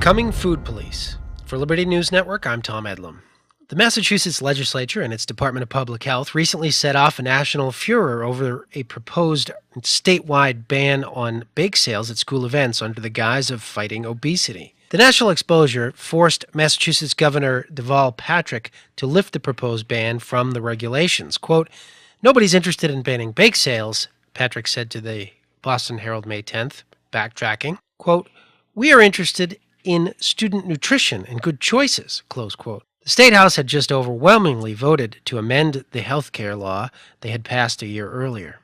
Becoming Food Police. For Liberty News Network, I'm Tom Eddlem. The Massachusetts legislature and its Department of Public Health recently set off a national furor over a proposed statewide ban on bake sales at school events under the guise of fighting obesity. The national exposure forced Massachusetts Governor Deval Patrick to lift the proposed ban from the regulations. Quote, "Nobody's interested in banning bake sales," Patrick said to the Boston Herald May 10th, backtracking. Quote, "We are interested in student nutrition and good choices," close quote. The State House had just overwhelmingly voted to amend the health care law they had passed a year earlier.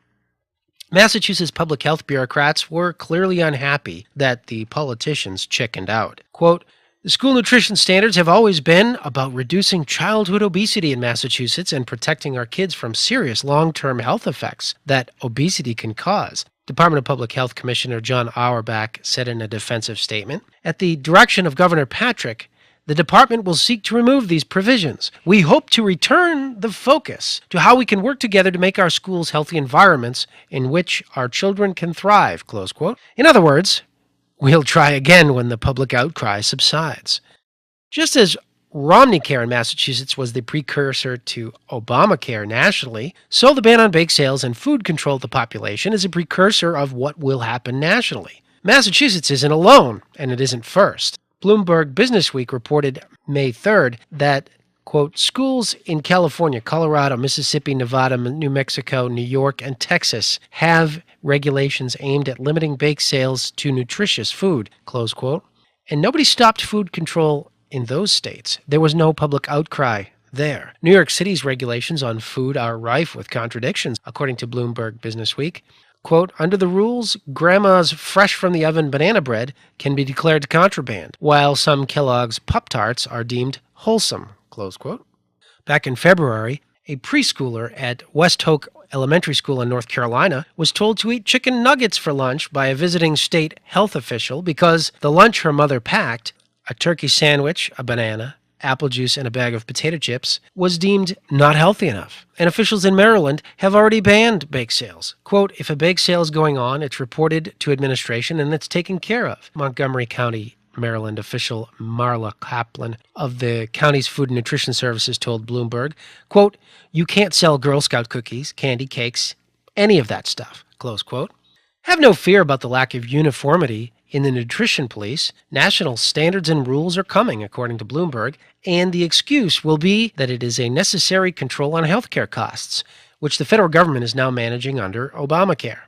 Massachusetts public health bureaucrats were clearly unhappy that the politicians chickened out. Quote, "The school nutrition standards have always been about reducing childhood obesity in Massachusetts and protecting our kids from serious long-term health effects that obesity can cause," Department of Public Health Commissioner John Auerbach said in a defensive statement. At the direction of Governor Patrick, the department will seek to remove these provisions. "We hope to return the focus to how we can work together to make our schools healthy environments in which our children can thrive," close quote. In other words, we'll try again when the public outcry subsides. Just as Romneycare in Massachusetts was the precursor to Obamacare nationally, so the ban on bake sales and food control of the population is a precursor of what will happen nationally. Massachusetts isn't alone, and it isn't first. Bloomberg Businessweek reported May 3rd that, quote, "schools in California, Colorado, Mississippi, Nevada, New Mexico, New York, and Texas have regulations aimed at limiting bake sales to nutritious food," close quote. And nobody stopped food control in those states. There was no public outcry there. New York City's regulations on food are rife with contradictions, according to Bloomberg Businessweek. Quote, "Under the rules, Grandma's fresh-from-the-oven banana bread can be declared contraband, while some Kellogg's Pop-Tarts are deemed wholesome," close quote. Back in February, a preschooler at West Hoke Elementary School in North Carolina was told to eat chicken nuggets for lunch by a visiting state health official because the lunch her mother packed, a turkey sandwich, a banana, apple juice, and a bag of potato chips, was deemed not healthy enough. And officials in Maryland have already banned bake sales. Quote, "If a bake sale is going on, it's reported to administration and it's taken care of," Montgomery County, Maryland official Marla Kaplan of the county's Food and Nutrition Services told Bloomberg. Quote, "You can't sell Girl Scout cookies, candy, cakes, any of that stuff," close quote. Have no fear about the lack of uniformity in the nutrition police. National standards and rules are coming, according to Bloomberg, and the excuse will be that it is a necessary control on healthcare costs, which the federal government is now managing under Obamacare.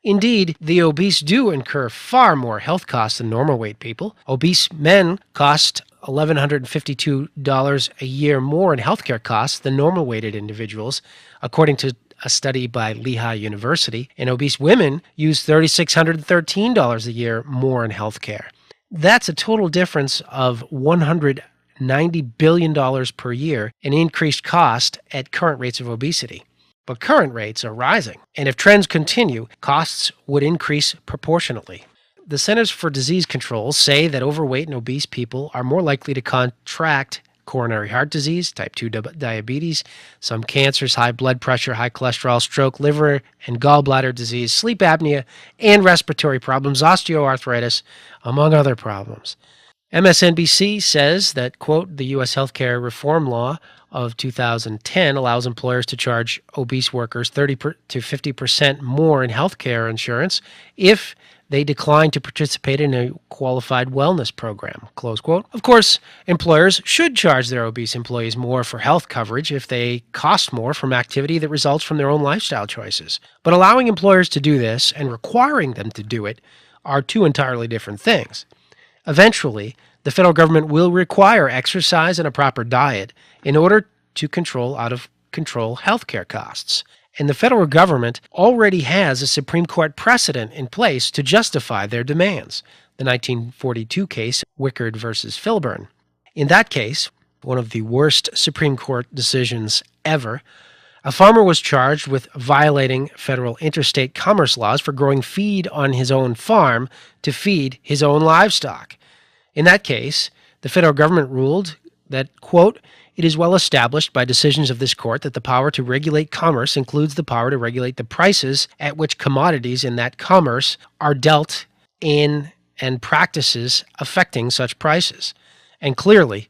Indeed, the obese do incur far more health costs than normal weight people. Obese men cost $1,152 a year more in healthcare costs than normal weighted individuals, according to a study by Lehigh University, and obese women use $3,613 a year more in health care. That's a total difference of $190 billion per year in increased cost at current rates of obesity. But current rates are rising, and if trends continue, costs would increase proportionately. The Centers for Disease Control say that overweight and obese people are more likely to contract coronary heart disease, type 2 diabetes, some cancers, high blood pressure, high cholesterol, stroke, liver and gallbladder disease, sleep apnea, and respiratory problems, osteoarthritis, among other problems. MSNBC says that, quote, "The U.S. healthcare reform law of 2010 allows employers to charge obese workers 30 to 50% more in healthcare insurance if they decline to participate in a qualified wellness program," close quote. Of course, employers should charge their obese employees more for health coverage if they cost more from activity that results from their own lifestyle choices. But allowing employers to do this and requiring them to do it are two entirely different things. Eventually, the federal government will require exercise and a proper diet in order to control out-of-control healthcare costs. And the federal government already has a Supreme Court precedent in place to justify their demands, the 1942 case, Wickard versus Filburn. In that case, one of the worst Supreme Court decisions ever, a farmer was charged with violating federal interstate commerce laws for growing feed on his own farm to feed his own livestock. In that case, the federal government ruled that, quote, "It is well established by decisions of this court that the power to regulate commerce includes the power to regulate the prices at which commodities in that commerce are dealt in and practices affecting such prices. And clearly,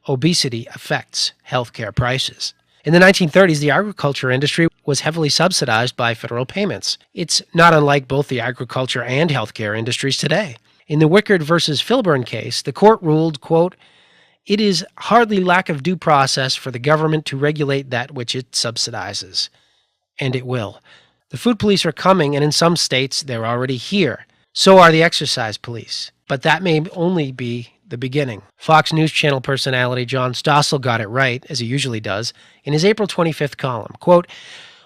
obesity affects healthcare prices. In the 1930s, the agriculture industry was heavily subsidized by federal payments. It's not unlike both the agriculture and healthcare industries today. In the Wickard versus Filburn case, the court ruled, quote, "It is hardly lack of due process for the government to regulate that which it subsidizes." And it will. The food police are coming, and in some states, they're already here. So are the exercise police. But that may only be the beginning. Fox News Channel personality John Stossel got it right, as he usually does, in his April 25th column. Quote,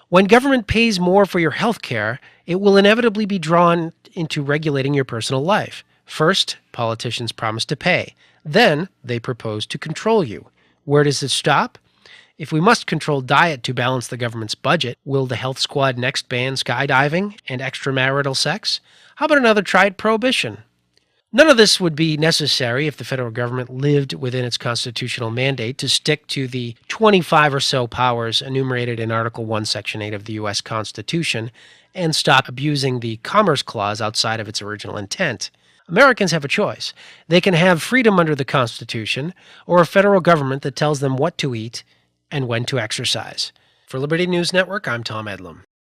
"When government pays more for your health care, it will inevitably be drawn into regulating your personal life. First, politicians promise to pay. Then, they propose to control you. Where does it stop? If we must control diet to balance the government's budget, will the health squad next ban skydiving and extramarital sex? How about another try at prohibition? None of this would be necessary if the federal government lived within its constitutional mandate to stick to the 25 or so powers enumerated in Article 1, Section 8 of the U.S. Constitution and stop abusing the Commerce Clause outside of its original intent. Americans have a choice. They can have freedom under the Constitution or a federal government that tells them what to eat and when to exercise. For Liberty News Network, I'm Tom Eddlem.